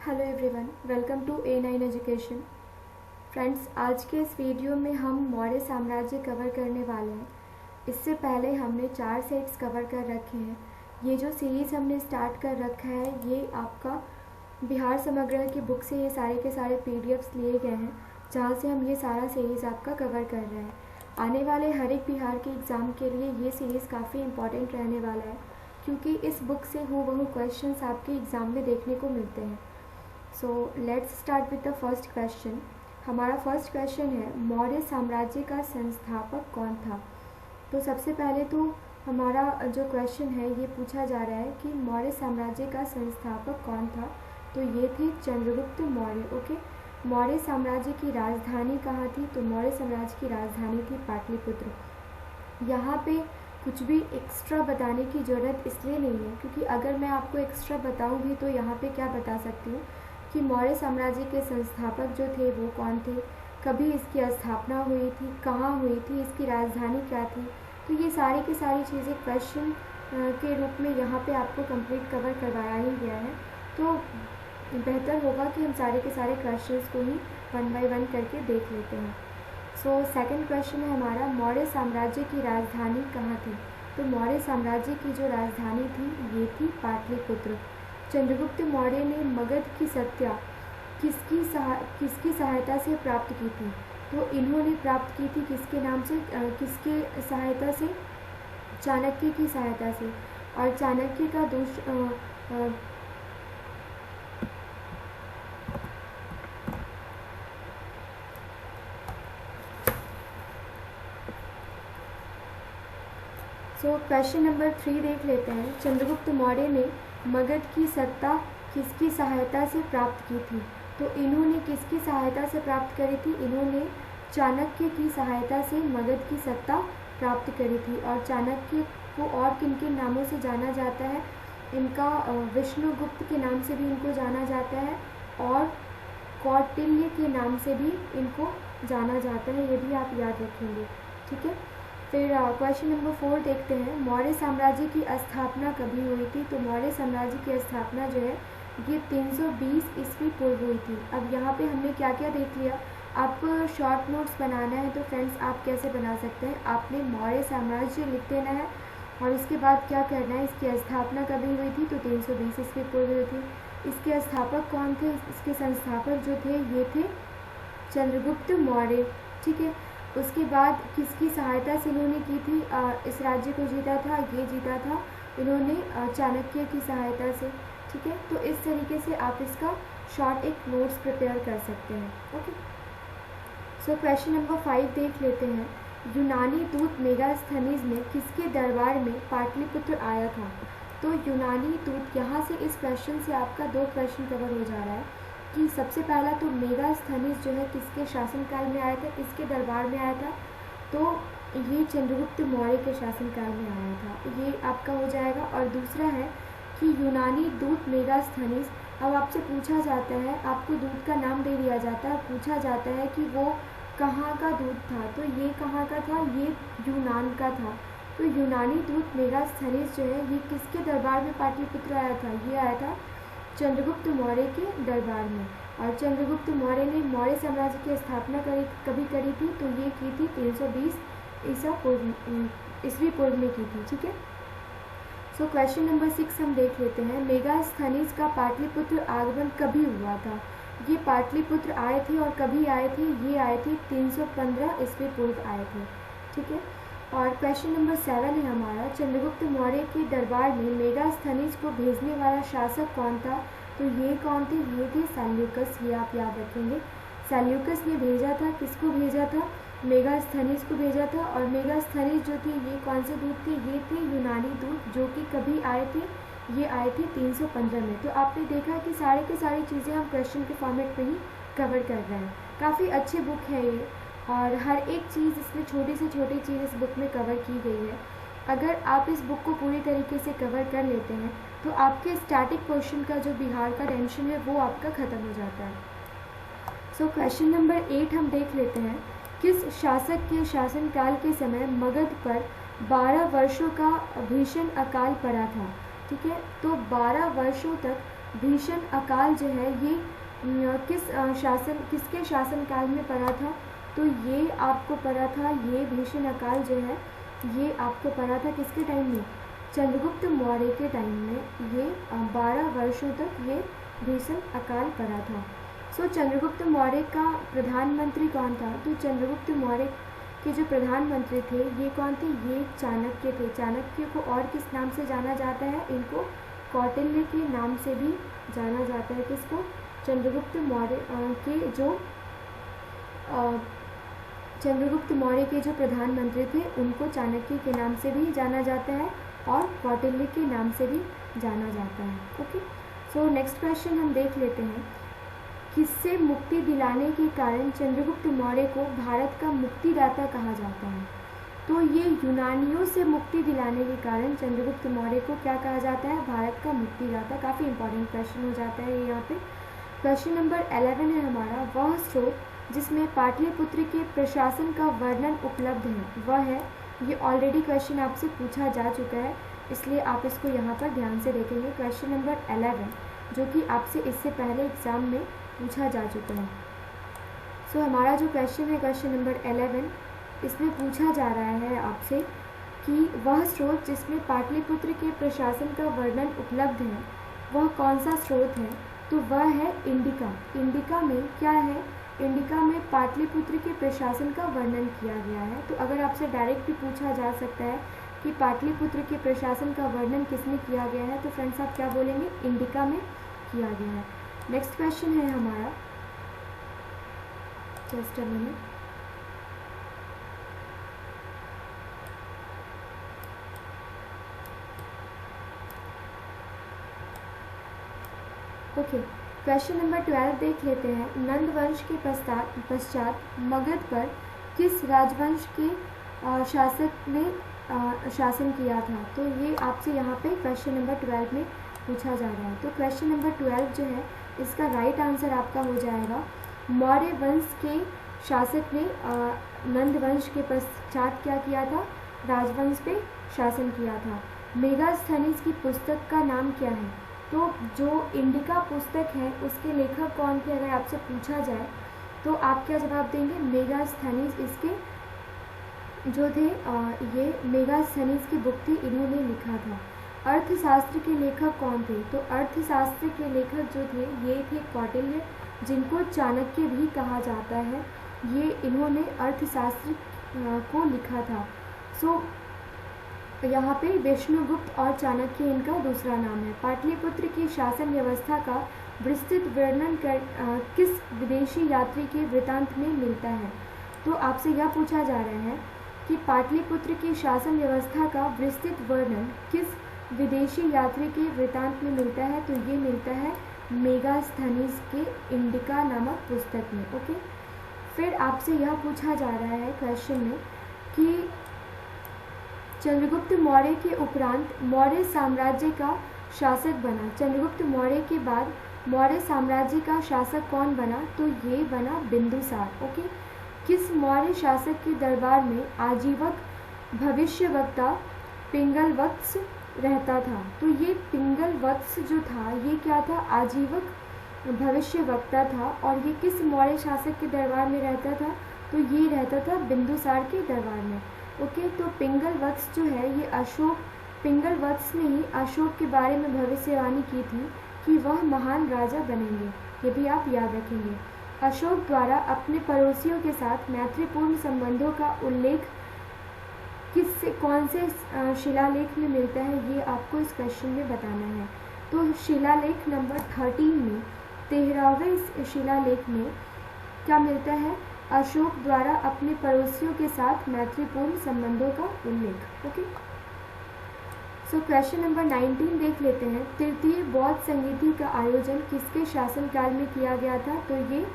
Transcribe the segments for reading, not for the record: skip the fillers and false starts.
Hello everyone, welcome to A9 education. Friends, आज के इस वीडियो में हम मौर्य साम्राज्य कवर करने वाले हैं। इससे पहले हमने 4 सेट्स कवर कर रखे हैं। ये जो सीरीज़ हमने स्टार्ट कर रखा है ये आपका बिहार समग्र की बुक से ये सारे के सारे PDFs लिए गए हैं, जहाँ से हम ये सारा सीरीज़ आपका कवर कर रहे हैं। आने वाले हर एक बिहार के एग्ज़ाम के लिए ये सीरीज़ काफ़ी इंपॉर्टेंट रहने वाला है, क्योंकि इस बुक से हूबहू क्वेश्चंस आपके एग्ज़ाम में देखने को मिलते हैं। So let's start with the first question. हमारा फर्स्ट क्वेश्चन है, मौर्य साम्राज्य का संस्थापक कौन था। तो सबसे पहले तो हमारा जो क्वेश्चन है ये पूछा जा रहा है कि मौर्य साम्राज्य का संस्थापक कौन था। तो ये थे चंद्रगुप्त मौर्य। ओके, मौर्य साम्राज्य की राजधानी कहाँ थी। तो मौर्य साम्राज्य की राजधानी थी पाटलिपुत्र। यहाँ पे कुछ भी एक्स्ट्रा बताने की ज़रूरत इसलिए नहीं है क्योंकि अगर मैं आपको एक्स्ट्रा बताऊँ भी तो यहाँ पे क्या बता सकती हूँ कि मौर्य साम्राज्य के संस्थापक जो थे वो कौन थे, कभी इसकी स्थापना हुई थी, कहाँ हुई थी, इसकी राजधानी क्या थी। तो ये सारी की सारी चीज़ें क्वेश्चन के रूप में यहाँ पे आपको कंप्लीट कवर करवाया ही गया है। तो बेहतर होगा कि हम सारे के सारे क्वेश्चंस को ही 1 बाय 1 करके देख लेते हैं। सो सेकंड क्वेश्चन है हमारा, मौर्य साम्राज्य की राजधानी कहाँ थी। तो मौर्य साम्राज्य की जो राजधानी थी ये थी पाटलिपुत्र। चंद्रगुप्त मौर्य ने मगध की सत्ता किसकी सहायता से प्राप्त की थी। तो इन्होंने प्राप्त की थी किसके नाम से, किसके सहायता से, चाणक्य की सहायता से। और चाणक्य का क्वेश्चन नंबर 3 देख लेते हैं। चंद्रगुप्त मौर्य ने मगध की सत्ता किसकी सहायता से प्राप्त की थी। तो इन्होंने किसकी सहायता से प्राप्त करी थी, इन्होंने चाणक्य की सहायता से मगध की सत्ता प्राप्त करी थी। और चाणक्य को और किन किन नामों से जाना जाता है, इनका विष्णुगुप्त के नाम से भी इनको जाना जाता है और कौटिल्य के नाम से भी इनको जाना जाता है। ये भी आप याद रखेंगे, ठीक है। फिर क्वेश्चन नंबर 4 देखते हैं, मौर्य साम्राज्य की स्थापना कभी हुई थी। तो मौर्य साम्राज्य की स्थापना जो है ये 320 ईस्वी पूर्व हुई थी। अब यहाँ पे हमने क्या क्या देख लिया। आपको शॉर्ट नोट्स बनाना है तो फ्रेंड्स आप कैसे बना सकते हैं, आपने मौर्य साम्राज्य लिख देना है और उसके बाद क्या करना है, इसकी स्थापना कभी हुई थी। तो 320 ईस्वी पूर्व हुई थी। इसके स्थापक कौन थे, इसके संस्थापक जो थे ये थे चंद्रगुप्त मौर्य, ठीक है। उसके बाद किसकी सहायता से इन्होंने की थी, इस राज्य को जीता था, ये जीता था इन्होंने चाणक्य की सहायता से, ठीक है। तो इस तरीके से आप इसका शॉर्ट एक नोट्स प्रिपेयर कर सकते हैं। ओके, सो क्वेश्चन नंबर 5 देख लेते हैं। यूनानी दूत मेगास्थनीज ने किसके दरबार में पाटलिपुत्र आया था। तो यूनानी दूत, यहाँ से इस क्वेश्चन से आपका 2 क्वेश्चन कवर हो जा रहा है कि सबसे पहला तो मेगास्थनीज जो है किसके शासनकाल में आया था, किसके दरबार में आया था। तो ये चंद्रगुप्त मौर्य के शासनकाल में आया था, ये आपका हो जाएगा। और दूसरा है कि यूनानी दूत मेगास्थनीज, अब आपसे पूछा जाता है, आपको दूत का नाम दे दिया जाता है, पूछा जाता है कि वो कहाँ का दूत था। तो ये कहाँ का था, ये यूनान का था। तो यूनानी दूत मेगास्थनीज जो है ये किसके दरबार में पाटलिपुत्र आया था, ये आया था चंद्रगुप्त मौर्य के दरबार में। और चंद्रगुप्त मौर्य ने मौर्य साम्राज्य की स्थापना कभी करी थी। तो ये की थी 320 ईस्वी पूर्व में की थी, ठीक है। सो क्वेश्चन नंबर 6 हम देख लेते हैं। मेगास्थनीज का पाटलिपुत्र आगमन कभी हुआ था। ये पाटलिपुत्र आए थे और कभी आए थे, ये आए थे 315 ईस्वी पूर्व आए थे, ठीक है। और क्वेश्चन नंबर 7 है हमारा, चंद्रगुप्त मौर्य के दरबार में मेगास्थनीज को भेजने वाला शासक कौन था। तो ये कौन थे, ये थे सेल्यूकस, ये आप याद रखेंगे। सेल्यूकस ने भेजा था, किसको भेजा था, मेगास्थनीज को भेजा था। और मेगास्थनीज जो थे ये कौन से दूत थे, ये थे यूनानी दूत, जो कि कभी आए थे, ये आए थे 315 में। तो आपने देखा कि सारे की सारी चीज़ें हम क्वेश्चन के फॉर्मेट में ही कवर कर रहे हैं। काफ़ी अच्छी बुक है ये और हर एक चीज़ इसमें छोटी से छोटी चीज़ इस बुक में कवर की गई है। अगर आप इस बुक को पूरी तरीके से कवर कर लेते हैं तो आपके स्टैटिक पोर्शन का जो बिहार का टेंशन है वो आपका ख़त्म हो जाता है। सो क्वेश्चन नंबर 8 हम देख लेते हैं। किस शासक के शासनकाल के समय मगध पर 12 वर्षों का भीषण अकाल पड़ा था। ठीक है, तो 12 वर्षों तक भीषण अकाल जो है ये किसके शासनकाल में पड़ा था? तो ये आपको पड़ा था, ये भीषण अकाल जो है ये आपको पड़ा था किसके टाइम में? चंद्रगुप्त मौर्य के टाइम में। ये 12 वर्षों तक ये भीषण अकाल पड़ा था। सो चंद्रगुप्त मौर्य का प्रधानमंत्री कौन था? तो चंद्रगुप्त मौर्य के जो प्रधानमंत्री थे ये कौन थे? ये चाणक्य थे। चाणक्य को और किस नाम से जाना जाता है? इनको कौटिल्य के नाम से भी जाना जाता है। किसको? चंद्रगुप्त मौर्य के जो प्रधानमंत्री थे उनको चाणक्य के नाम से भी जाना जाता है और कौटिल्य के नाम से भी जाना जाता है। ओके, सो नेक्स्ट क्वेश्चन हम देख लेते हैं। किससे मुक्ति दिलाने के कारण चंद्रगुप्त मौर्य को भारत का मुक्तिदाता कहा जाता है? तो ये यूनानियों से मुक्ति दिलाने के कारण चंद्रगुप्त मौर्य को क्या कहा जाता है? भारत का मुक्तिदाता। काफ़ी इंपॉर्टेंट क्वेश्चन हो जाता है यहाँ पे। क्वेश्चन नंबर 11 है हमारा, वह स्रोत जिसमें पाटलिपुत्र के प्रशासन का वर्णन उपलब्ध है वह है। ये ऑलरेडी क्वेश्चन आपसे पूछा जा चुका है, इसलिए आप इसको यहाँ पर ध्यान से देखेंगे। क्वेश्चन नंबर 11 जो कि आपसे इससे पहले एग्जाम में पूछा जा चुका है। सो हमारा जो क्वेश्चन है क्वेश्चन नंबर 11, इसमें पूछा जा रहा है आपसे कि वह स्रोत जिसमें पाटलिपुत्र के प्रशासन का वर्णन उपलब्ध है वह कौन सा स्रोत है? तो वह है इंडिका। इंडिका में क्या है? इंडिका में पाटलिपुत्र के प्रशासन का वर्णन किया गया है। तो अगर आपसे डायरेक्ट भी पूछा जा सकता है कि पाटलिपुत्र के प्रशासन का वर्णन किसमें किया गया है, तो फ्रेंड्स आप क्या बोलेंगे? इंडिका में किया गया है। नेक्स्ट क्वेश्चन है हमारा, just a minute. Okay, question number 12 देख लेते हैं। नंद वंश के पश्चात मगध पर किस राजवंश के शासक ने शासन किया था? तो ये आपसे यहाँ पे क्वेश्चन नंबर 12 में पूछा जा रहा है। तो क्वेश्चन नंबर 12 जो है इसका राइट आंसर आपका हो जाएगा मौर्य वंश के शासक ने नंद वंश के पश्चात क्या किया था? राजवंश पे शासन किया था। मेगास्थनीज की पुस्तक का नाम क्या है? तो जो इंडिका पुस्तक है उसके लेखक कौन थे अगर आपसे पूछा जाए तो आप क्या जवाब देंगे? मेगास्थनीज इसके जो थे ये मेगास्थनीज की बुक थी, इन्होंने लिखा था। अर्थशास्त्र के लेखक कौन थे? तो अर्थशास्त्र के लेखक जो थे ये थे कौटिल्य, जिनको चाणक्य भी कहा जाता है। ये इन्होंने अर्थशास्त्र को लिखा था। सो यहाँ पे विष्णुगुप्त और चाणक्य इनका दूसरा नाम है। पाटलिपुत्र की शासन व्यवस्था का विस्तृत वर्णन किस विदेशी यात्री के वृतांत में मिलता है? तो आपसे यह पूछा जा रहा है कि पाटलिपुत्र की शासन व्यवस्था का विस्तृत वर्णन किस विदेशी यात्री के वृतांत में मिलता है? तो ये मिलता है मेगास्थनीज के इंडिका नामक पुस्तक में। ओके, फिर आपसे यह पूछा जा रहा है क्वेश्चन में कि चंद्रगुप्त मौर्य के उपरांत मौर्य साम्राज्य का शासक बना, चंद्रगुप्त मौर्य के बाद मौर्य साम्राज्य का शासक कौन बना? तो ये बना बिंदुसार। ओके, किस मौर्य शासक के दरबार में आजीवक भविष्यवक्ता पिंगलवत्स रहता था? तो ये पिंगलवत्स जो था ये क्या था? आजीवक भविष्यवक्ता था। और ये किस मौर्य शासक के दरबार में रहता था? तो ये रहता था बिंदुसार के दरबार में। ओके, तो पिंगलवत्स जो है ये पिंगलवत्स ने ही अशोक के बारे में भविष्यवाणी की थी कि वह महान राजा बनेंगे। ये भी आप याद रखेंगे। अशोक द्वारा अपने पड़ोसियों के साथ मैत्रीपूर्ण संबंधों का उल्लेख कौन से शिलालेख में मिलता है? ये आपको इस क्वेश्चन में बताना है। तो शिलालेख नंबर 13 में 13वें शिलालेख में क्या मिलता है? अशोक द्वारा अपने पड़ोसियों के साथ मैत्रीपूर्ण संबंधों का उल्लेख। ओके, सो क्वेश्चन नंबर 19 देख लेते हैं। तृतीय बौद्ध संगीति का आयोजन किसके शासनकाल में किया गया था? तो ये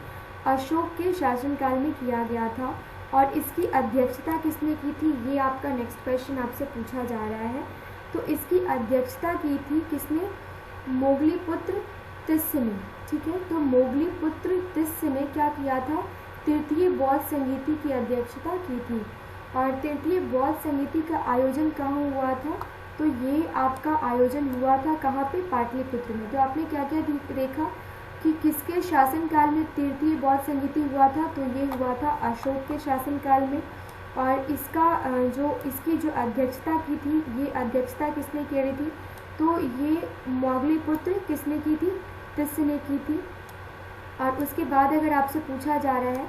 अशोक के शासनकाल में किया गया था। और इसकी अध्यक्षता किसने की थी? ये आपका नेक्स्ट क्वेश्चन आपसे पूछा जा रहा है। तो इसकी अध्यक्षता की थी किसने? मोगलीपुत्र तिस्य ने। ठीक है, तो मोगलीपुत्र तिस्य ने क्या किया था? तृतीय बौद्ध संगीति की अध्यक्षता की थी। और तृतीय बौद्ध संगीति का आयोजन कहाँ हुआ था? तो ये आपका आयोजन हुआ था कहाँ पे, पाटलिपुत्र में। तो आपने क्या क्या देखा कि किसके शासनकाल में तृतीय बौद्ध संगीति हुआ था, तो ये हुआ था अशोक के शासनकाल में। और इसका इसकी जो अध्यक्षता की थी, ये अध्यक्षता किसने करी थी, तो ये मोगलीपुत्र किसने की थी, तिस्य ने की थी। और उसके बाद अगर आपसे पूछा जा रहा है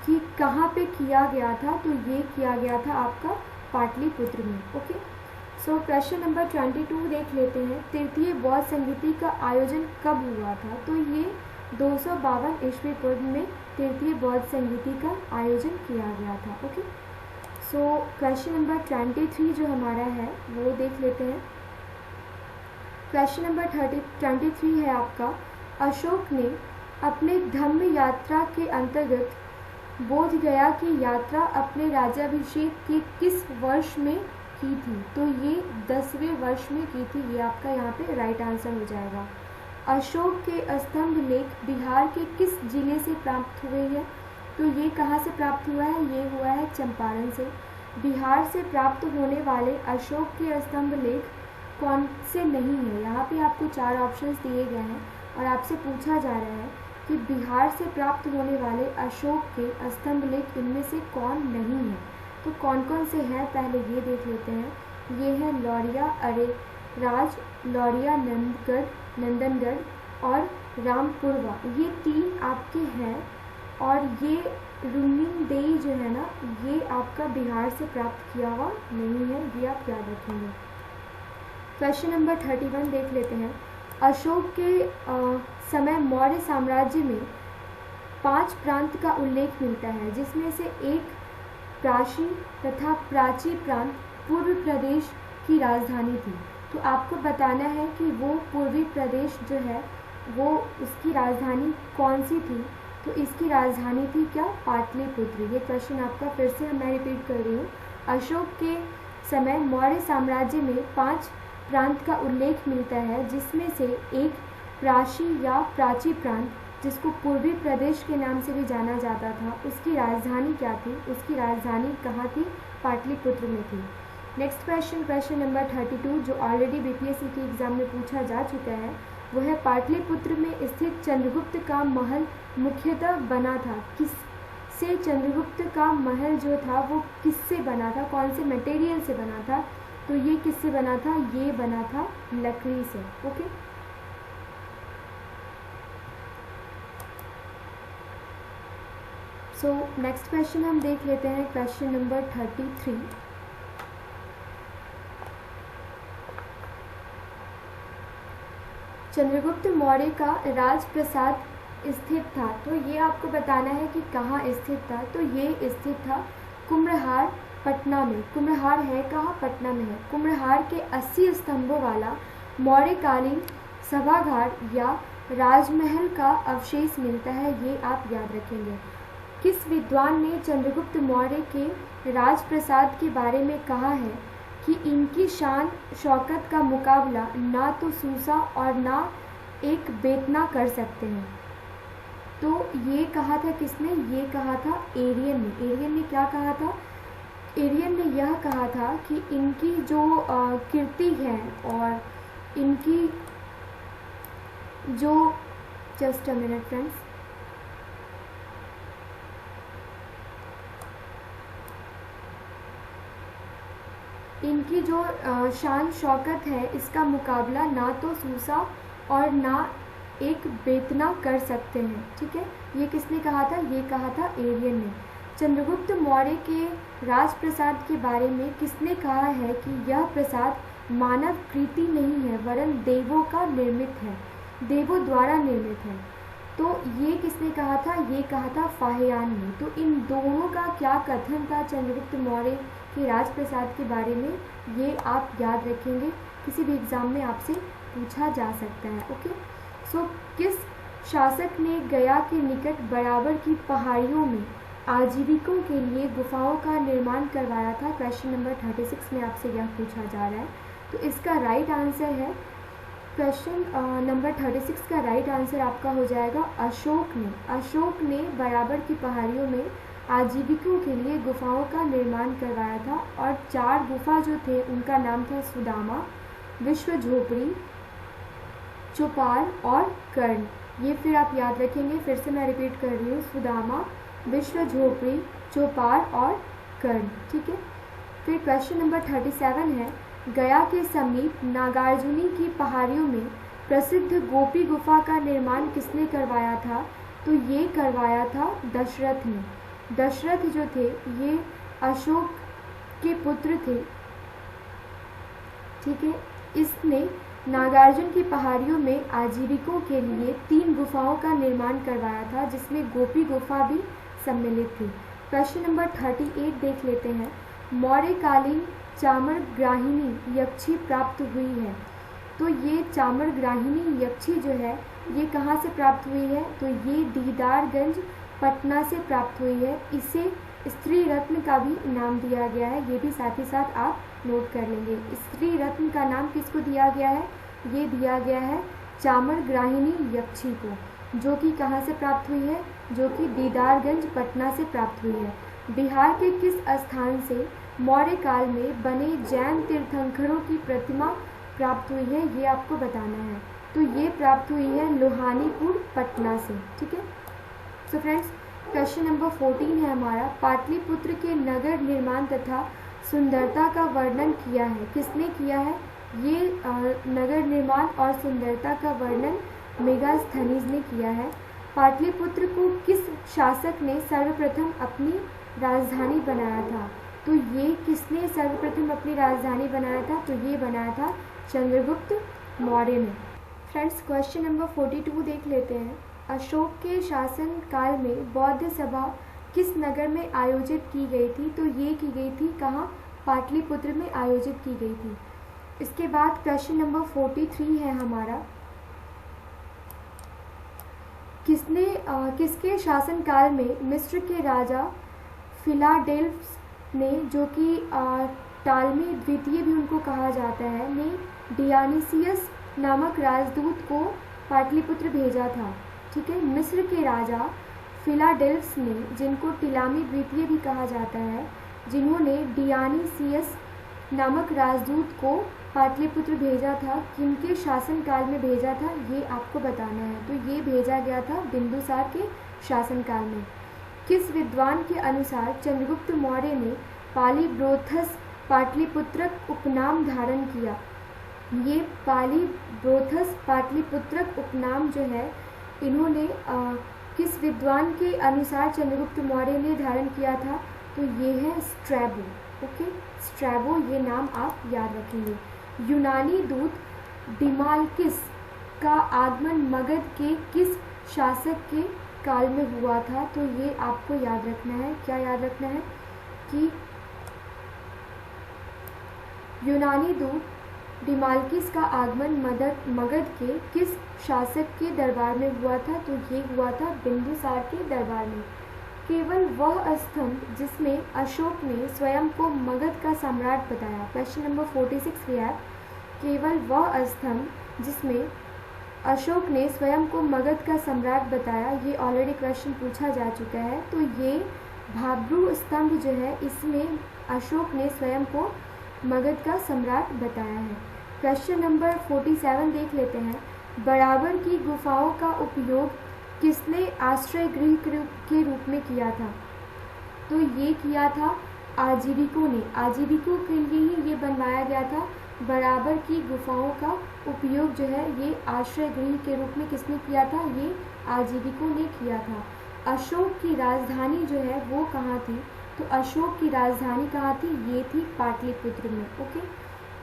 कि कहाँ पे किया गया था, तो ये किया गया था आपका पाटलिपुत्र में। ओके, सो क्वेश्चन नंबर 22 देख लेते हैं। तृतीय बौद्ध संगीति का आयोजन कब हुआ था, तो ये 252 ईस्वी पूर्व में तृतीय बौद्ध संगीति का आयोजन किया गया था। ओके, सो क्वेश्चन नंबर 23 जो हमारा है वो देख लेते हैं। क्वेश्चन नंबर 23 है आपका, अशोक ने अपने धम्म यात्रा के अंतर्गत बोध गया की यात्रा अपने राज्याभिषेक के किस वर्ष में की थी, तो ये 10वें वर्ष में की थी। ये आपका यहाँ पे राइट आंसर हो जाएगा। अशोक के स्तंभ लेख बिहार के किस जिले से प्राप्त हुए हैं, तो ये कहाँ से प्राप्त हुआ है, ये हुआ है चंपारण से। बिहार से प्राप्त होने वाले अशोक के स्तंभ लेख कौन से नहीं है, यहाँ पे आपको 4 ऑप्शंस दिए गए हैं और आपसे पूछा जा रहा है कि बिहार से प्राप्त होने वाले अशोक के स्तंभ लेख इनमें से कौन नहीं है। तो कौन कौन से हैं पहले ये देख लेते हैं। ये है लौरिया अरेराज, लौरिया नंदनगढ़ और रामपुरवा, ये 3 आपके हैं। और ये रुन्नीदेई जो है ना, ये आपका बिहार से प्राप्त किया हुआ नहीं है, ये आप याद रखेंगे। क्वेश्चन नंबर 31 देख लेते हैं। अशोक के समय मौर्य साम्राज्य में 5 प्रांत का उल्लेख मिलता है, जिसमें से एक प्राची तथा प्राची प्रांत पूर्व प्रदेश की राजधानी थी। तो आपको बताना है कि वो पूर्वी प्रदेश जो है वो उसकी राजधानी कौन सी थी, तो इसकी राजधानी थी क्या, पाटलिपुत्र। ये क्वेश्चन आपका फिर से मैं रिपीट कर रही हूँ। अशोक के समय मौर्य साम्राज्य में 5 प्रांत का उल्लेख मिलता है, जिसमें से एक प्राची या प्राची प्रांत, जिसको पूर्वी प्रदेश के नाम से भी जाना जाता था, उसकी राजधानी क्या थी, उसकी राजधानी कहाँ थी, पाटलिपुत्र में थी। नेक्स्ट क्वेश्चन, क्वेश्चन नंबर 32 जो ऑलरेडी बीपीएससी के एग्जाम में पूछा जा चुका है, वो है पाटलिपुत्र में स्थित चंद्रगुप्त का महल मुख्यतः बना था किससे। चंद्रगुप्त का महल जो था वो किससे बना था, कौन से मटेरियल से बना था, तो ये किससे बना था, ये बना था लकड़ी से। ओके, सो नेक्स्ट क्वेश्चन हम देख लेते हैं, क्वेश्चन नंबर 33। चंद्रगुप्त मौर्य का राजप्रसाद स्थित था, तो ये आपको बताना है कि कहाँ स्थित था, तो ये स्थित था कुम्हरार पटना में। कुम्हरार है कहाँ, पटना में है। कुम्हरार के 80 स्तंभों वाला मौर्यकालीन सभागार या राजमहल का अवशेष मिलता है, ये आप याद रखेंगे। किस विद्वान ने चंद्रगुप्त मौर्य के राजप्रसाद के बारे में कहा है कि इनकी शान शौकत का मुकाबला ना तो सूसा और ना एक बेतना कर सकते हैं, तो ये कहा था किसने, ये कहा था एरियन ने। एरियन ने क्या कहा था, एरियन ने यह कहा था कि इनकी जो कीर्ति है और इनकी जो, जस्ट अ मिनट फ्रेंड्स, इनकी जो शान शौकत है, इसका मुकाबला ना तो सूसा और ना एक बेतना कर सकते हैं। ठीक है, ये किसने कहा था, ये कहा था एरियन ने। चंद्रगुप्त मौर्य के राजप्रसाद के बारे में किसने कहा है कि यह प्रसाद मानव कृति नहीं है वरन देवों का निर्मित है, देवों द्वारा निर्मित है, तो ये किसने कहा था, ये कहा था फाहियान ने। तो इन दोनों का क्या कथन था चंद्रगुप्त मौर्य के राजप्रसाद के बारे में, ये आप याद रखेंगे, किसी भी एग्ज़ाम में आपसे पूछा जा सकता है। ओके, सो किस शासक ने गया के निकट बराबर की पहाड़ियों में आजीविकों के लिए गुफाओं का निर्माण करवाया था। क्वेश्चन नंबर 36 में आपसे यह पूछा जा रहा है, तो इसका राइट आंसर है, क्वेश्चन नंबर 36 का राइट आंसर आपका हो जाएगा अशोक ने। अशोक ने बराबर की पहाड़ियों में आजीविकों के लिए गुफाओं का निर्माण करवाया था, और 4 गुफा जो थे उनका नाम था सुदामा, विश्व झोपड़ी, चौपार और कर्ण। ये फिर आप याद रखेंगे, फिर से मैं रिपीट कर रही हूँ, सुदामा, विश्व झोपड़ी, चौपार और कर्ण। ठीक है। फिर क्वेश्चन नंबर 37 है, गया के समीप नागार्जुनी की पहाड़ियों में प्रसिद्ध गोपी गुफा का निर्माण किसने करवाया था? तो ये करवाया था दशरथ ने। दशरथ जो थे ये अशोक के पुत्र थे। ठीक है। इसने नागार्जुन की पहाड़ियों में आजीविकों के लिए 3 गुफाओं का निर्माण करवाया था, जिसमें गोपी गुफा भी सम्मिलित थी। क्वेश्चन नंबर 38 देख लेते हैं, मौर्यकालीन चामरग्राहिनी यक्षी प्राप्त हुई है। तो ये चामरग्राहिनी यक्षी जो है ये कहाँ से प्राप्त हुई है? तो ये दीदारगंज पटना से प्राप्त हुई है। इसे स्त्री रत्न का भी नाम दिया गया है, ये भी साथ ही साथ आप नोट कर लेंगे। स्त्री रत्न का नाम किसको दिया गया है? ये दिया गया है चामरग्राहिनी यक्षी को, जो कि कहाँ से प्राप्त हुई है? जो कि दीदारगंज पटना से प्राप्त हुई है। बिहार के किस स्थान से मौर्य काल में बने जैन तीर्थंकरों की प्रतिमा प्राप्त हुई है? ये आपको बताना है। तो ये प्राप्त हुई है लोहानीपुर पटना से। ठीक है। सो फ्रेंड्स, क्वेश्चन नंबर 14 है हमारा, पाटलिपुत्र के नगर निर्माण तथा सुंदरता का वर्णन किया है। किसने किया है? ये नगर निर्माण और सुंदरता का वर्णन मेगास्थनीज ने किया है। पाटलिपुत्र को किस शासक ने सर्वप्रथम अपनी राजधानी बनाया था? तो ये किसने सर्वप्रथम अपनी राजधानी बनाया था? तो ये बनाया था चंद्रगुप्त मौर्य ने। फ्रेंड्स, क्वेश्चन नंबर 42 देख लेते हैं, अशोक के शासन काल में बौद्ध सभा किस नगर में आयोजित की गई थी? तो ये की गई थी कहाँ? पाटलिपुत्र में आयोजित की गई थी। इसके बाद क्वेश्चन नंबर 43 है हमारा, किसके शासनकाल में मिस्र के राजा फिलाडेल्फस ने, जो कि टालमी द्वितीय भी उनको कहा जाता है, ने डियानिसियस नामक राजदूत को पाटलिपुत्र भेजा था। ठीक है। मिस्र के राजा फिलाडेल्फस ने, जिनको टिलामी द्वितीय भी कहा जाता है, जिन्होंने डियानिसियस नामक राजदूत को पाटलिपुत्र भेजा था, किनके शासनकाल में भेजा था? ये आपको बताना है। तो ये भेजा गया था बिंदुसार के शासनकाल में। किस विद्वान के अनुसार चंद्रगुप्त मौर्य ने पालीब्रोथस पाटलिपुत्रक उपनाम धारण किया? ये पालीब्रोथस पाटलिपुत्रक उपनाम जो है इन्होंने किस विद्वान के अनुसार चंद्रगुप्त मौर्य ने धारण किया था? तो ये है स्ट्रैबो। ओके, स्ट्रैबो, ये नाम आप याद रखेंगे। यूनानी दूत डिमाल्किस का आगमन मगध के किस शासक के काल में हुआ था? तो ये आपको याद रखना है। क्या याद रखना है? कि यूनानी दूत डिमाल्किस का आगमन मगध के किस शासक के दरबार में हुआ था? तो ये हुआ था बिंदुसार के दरबार में। केवल वह स्तंभ जिसमें अशोक ने स्वयं को मगध का सम्राट बताया। क्वेश्चन नंबर 46 भी है, केवल वह स्तंभ जिसमें अशोक ने स्वयं को मगध का सम्राट बताया। ये ऑलरेडी क्वेश्चन पूछा जा चुका है। तो ये भाब्रू स्तंभ जो है, इसमें अशोक ने स्वयं को मगध का सम्राट बताया है। क्वेश्चन नंबर 47 देख लेते हैं, बराबर की गुफाओं का उपयोग किसने आश्रय गृह के रूप में किया था? तो ये किया था आजीविकों ने। आजीविकों के लिए ही ये बनवाया गया था। बराबर की गुफाओं का उपयोग जो है ये आश्रय गृह के रूप में किसने किया था? ये आजीविकों ने किया था। अशोक की राजधानी जो है वो कहाँ थी? तो अशोक की राजधानी कहाँ थी? ये थी पाटलिपुत्र में। ओके,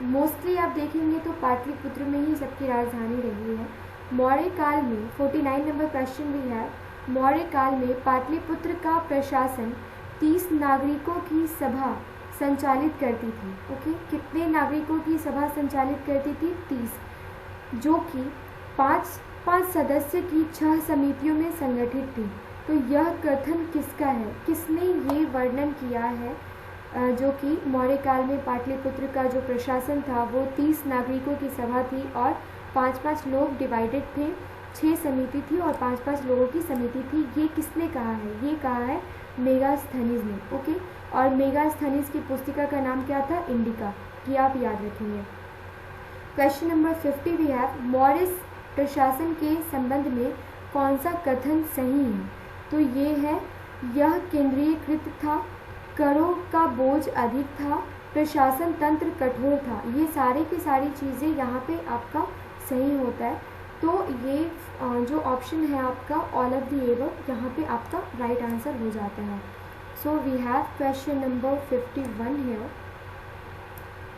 मोस्टली आप देखेंगे तो पाटलिपुत्र में ही सबकी राजधानी रही है। मौर्य काल में 49 नंबर क्वेश्चन भी है, मौर्य काल में पाटलिपुत्र का प्रशासन 30 नागरिकों की सभा संचालित करती थी। ओके, कितने नागरिकों की सभा संचालित करती थी? 30, जो कि 5 सदस्य की 6 समितियों में संगठित थी। तो यह कथन किसका है? किसने ये वर्णन किया है जो कि मौर्य काल में पाटलिपुत्र का जो प्रशासन था वो 30 नागरिकों की सभा थी और 5-5 लोग डिवाइडेड थे, 6 समिति थी और 5-5 लोगों की समिति थी। ये किसने कहा है? ये कहा है मेगास्थनीज ने। ओके, और मेगास्थनीज की पुस्तिका का नाम क्या था? इंडिका। ये आप याद रखेंगे। Question number 50 we have Maurya प्रशासन के संबंध में कौन सा कथन सही है? तो ये है, यह केंद्रीयकृत था, करों का बोझ अधिक था, प्रशासन तंत्र कठोर था। ये सारी की सारी चीज़ें यहाँ पे आपका सही होता है। तो ये जो ऑप्शन है आपका ऑल ऑफ द एबव, यहाँ पे आपका राइट आंसर हो जाता है। So we have question number 51 here.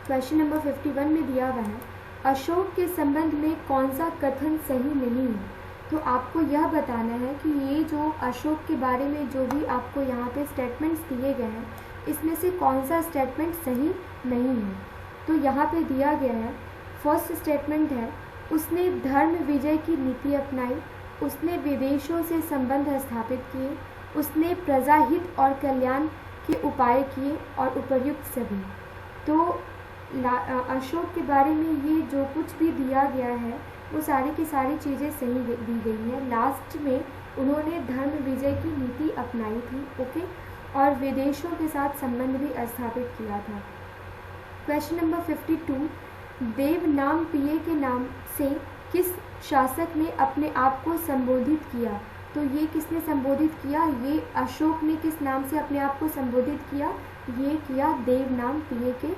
Question number 51 में दिया हुआ है अशोक के संबंध में कौन सा कथन सही नहीं है? तो आपको यह बताना है कि ये जो अशोक के बारे में जो भी आपको यहाँ पे स्टेटमेंट्स दिए गए हैं, इसमें से कौन सा स्टेटमेंट सही नहीं है। तो यहाँ पे दिया गया है, फर्स्ट स्टेटमेंट है, उसने धर्म विजय की नीति अपनाई, उसने विदेशों से संबंध स्थापित किए, उसने प्रजाहित और कल्याण के उपाय किए और उपर्युक्त सभी। तो अशोक के बारे में ये जो कुछ भी दिया गया है वो सारी की सारी चीज़ें सही दी गई हैं। लास्ट में उन्होंने धर्म विजय की नीति अपनाई थी, ओके, और विदेशों के साथ संबंध भी स्थापित किया था। क्वेश्चन नंबर 52, देव नाम पिए के नाम से किस शासक ने अपने आप को संबोधित किया? तो ये किसने संबोधित किया? ये अशोक ने किस नाम से अपने आप को संबोधित किया? ये किया देव नाम पिए के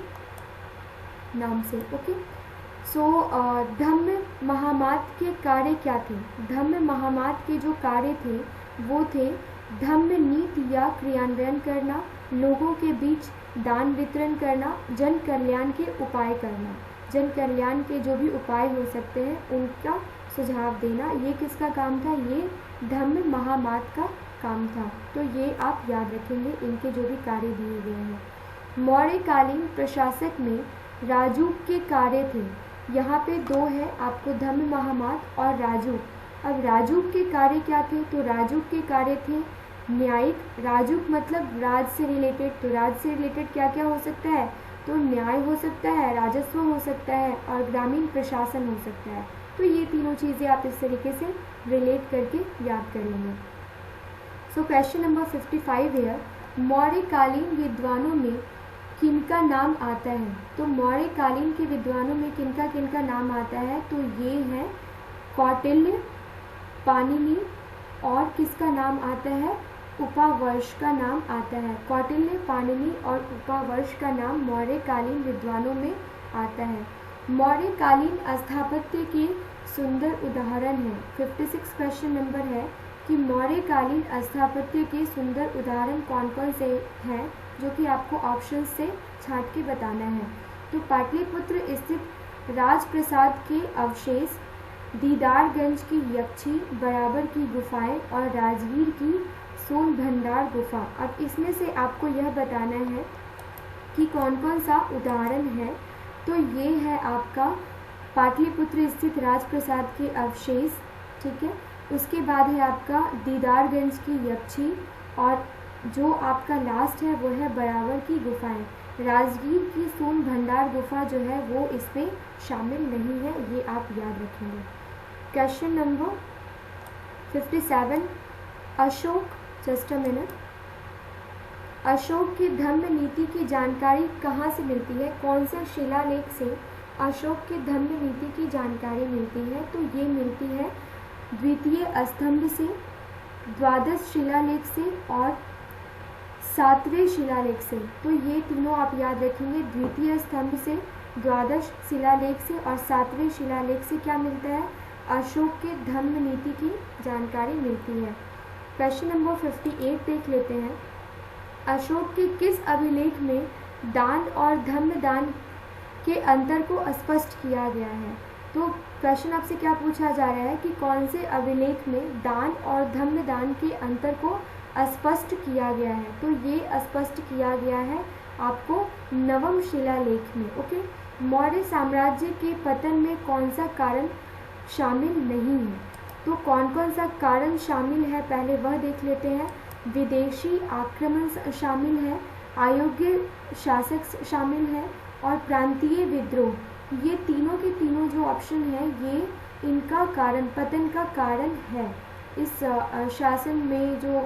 नाम से, ओके। सो धम्म महामात के कार्य क्या थे? धम्म महामात के जो कार्य थे वो थे धम्म नीति या क्रियान्वयन करना, लोगों के बीच दान वितरण करना, जन कल्याण के उपाय करना, जन कल्याण के जो भी उपाय हो सकते हैं उनका सुझाव देना। ये किसका काम था? ये धम्म महामात का काम था। तो ये आप याद रखेंगे, इनके जो भी कार्य दिए गए हैं। मौर्यकालीन प्रशासक में राजूक के कार्य थे। यहाँ पे दो है आपको, धम्म महामात और राजूक। अब राजूक के कार्य क्या थे? तो राजूक के कार्य थे न्यायिक। राजूक मतलब राज से रिलेटेड, तो राज से रिलेटेड क्या क्या हो सकता है? तो न्याय हो सकता है, राजस्व हो सकता है और ग्रामीण प्रशासन हो सकता है। तो ये तीनों चीज़ें आप इस तरीके से रिलेट करके याद कर लेंगे। सो क्वेश्चन नंबर 55 है, मौर्यकालीन विद्वानों में किनका नाम आता है? तो मौर्यकालीन के विद्वानों में किनका किनका नाम आता है? तो ये है कौटिल्य, पाणिनि और किसका नाम आता है? उपावर्ष का नाम आता है। कौटिल्य, पाणिनि और उपावर्ष का नाम मौर्यकालीन विद्वानों में आता है। मौर्यकालीन स्थापत्य के सुंदर उदाहरण है। 56 क्वेश्चन नंबर है कि मौर्यकालीन स्थापत्य के सुंदर उदाहरण कौन कौन से हैं, जो कि आपको ऑप्शन से छांट के बताना है। तो पाटलिपुत्र स्थित राजप्रसाद के अवशेष, दीदारगंज की यक्षी बराबर की गुफाएं और राजगीर की सोन भंडार गुफा। अब इसमें से आपको यह बताना है कि कौन कौन सा उदाहरण है। तो ये है आपका पाटलिपुत्र स्थित राजप्रसाद के अवशेष, ठीक है। उसके बाद है आपका दीदारगंज की यक्षी और जो आपका लास्ट है वो है बराबर की गुफाएं। राजगीर की सोन भंडार गुफा जो है वो इसमें शामिल नहीं है, ये आप याद रखेंगे। Question number 57, Ashok, just a minute, Ashok की धम्म नीति की जानकारी कहाँ से मिलती है? कौन से शिलालेख से अशोक की धम्म नीति की जानकारी मिलती है? तो ये मिलती है द्वितीय स्तंभ से, द्वादश शिलालेख से और सातवें शिलालेख से। तो ये तीनों आप याद रखेंगे, द्वितीय स्तंभ से, द्वादश शिलालेख से और सातवें शिलालेख से क्या मिलता है? अशोक के धम्म नीति की जानकारी मिलती है। क्वेश्चन नंबर 58 देख लेते हैं, अशोक के किस अभिलेख में दान और धम्म दान के अंतर को स्पष्ट किया गया है? तो क्वेश्चन आपसे क्या पूछा जा रहा है कि कौन से अभिलेख में दान और धम्म दान के अंतर को स्पष्ट किया गया है? तो ये स्पष्ट किया गया है आपको नवम शिलालेख में, ओके। मौर्य साम्राज्य के पतन में कौन सा कारण शामिल नहीं है? तो कौन कौन सा कारण शामिल है पहले वह देख लेते हैं। विदेशी आक्रमण शामिल है, अयोग्य शासक शामिल है और प्रांतीय विद्रोह। ये तीनों के तीनों जो ऑप्शन है ये इनका कारण, पतन का कारण है। इस शासन में जो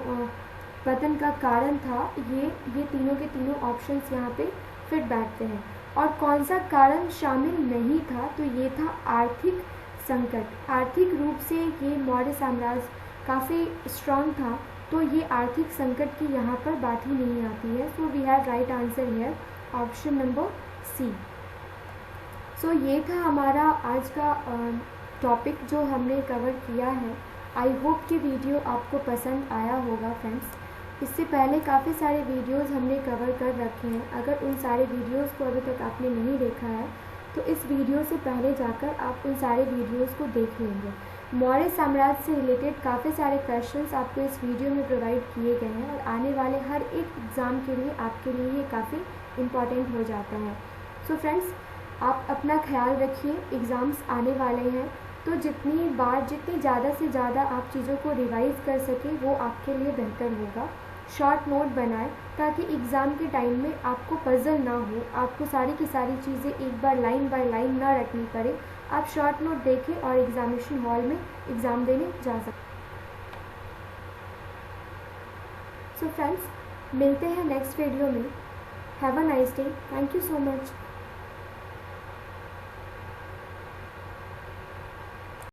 पतन का कारण था ये तीनों के तीनों ऑप्शंस यहाँ पे फिट बैठते हैं। और कौन सा कारण शामिल नहीं था, तो ये था आर्थिक संकट। आर्थिक रूप से ये मौर्य साम्राज्य काफ़ी स्ट्रांग था, तो ये आर्थिक संकट की यहाँ पर बात ही नहीं आती है। So we have right answer here, option number C. So ये था हमारा आज का टॉपिक जो हमने कवर किया है। आई होप कि वीडियो आपको पसंद आया होगा फ्रेंड्स। इससे पहले काफ़ी सारे वीडियोस हमने कवर कर रखे हैं। अगर उन सारे वीडियोस को अभी तक आपने नहीं देखा है तो इस वीडियो से पहले जाकर आप उन सारे वीडियोस को देख लेंगे। मौर्य साम्राज्य से रिलेटेड काफ़ी सारे क्वेश्चंस आपको इस वीडियो में प्रोवाइड किए गए हैं और आने वाले हर एक एग्ज़ाम के लिए आपके लिए ये काफ़ी इम्पॉर्टेंट हो जाता है। सो फ्रेंड्स, आप अपना ख्याल रखिए, एग्ज़ाम्स आने वाले हैं, तो जितनी ज़्यादा से ज़्यादा आप चीज़ों को रिवाइज़ कर सकें वो आपके लिए बेहतर होगा। शॉर्ट नोट बनाएं ताकि एग्ज़ाम के टाइम में आपको पजल ना हो, आपको सारी की सारी चीज़ें एक बार लाइन बाय लाइन ना रखनी पड़े। आप शॉर्ट नोट देखें और एग्ज़ामिनेशन हॉल में एग्ज़ाम देने जा सकते। सो फ्रेंड्स, मिलते हैं नेक्स्ट वीडियो में। Have a nice day. Thank you so much.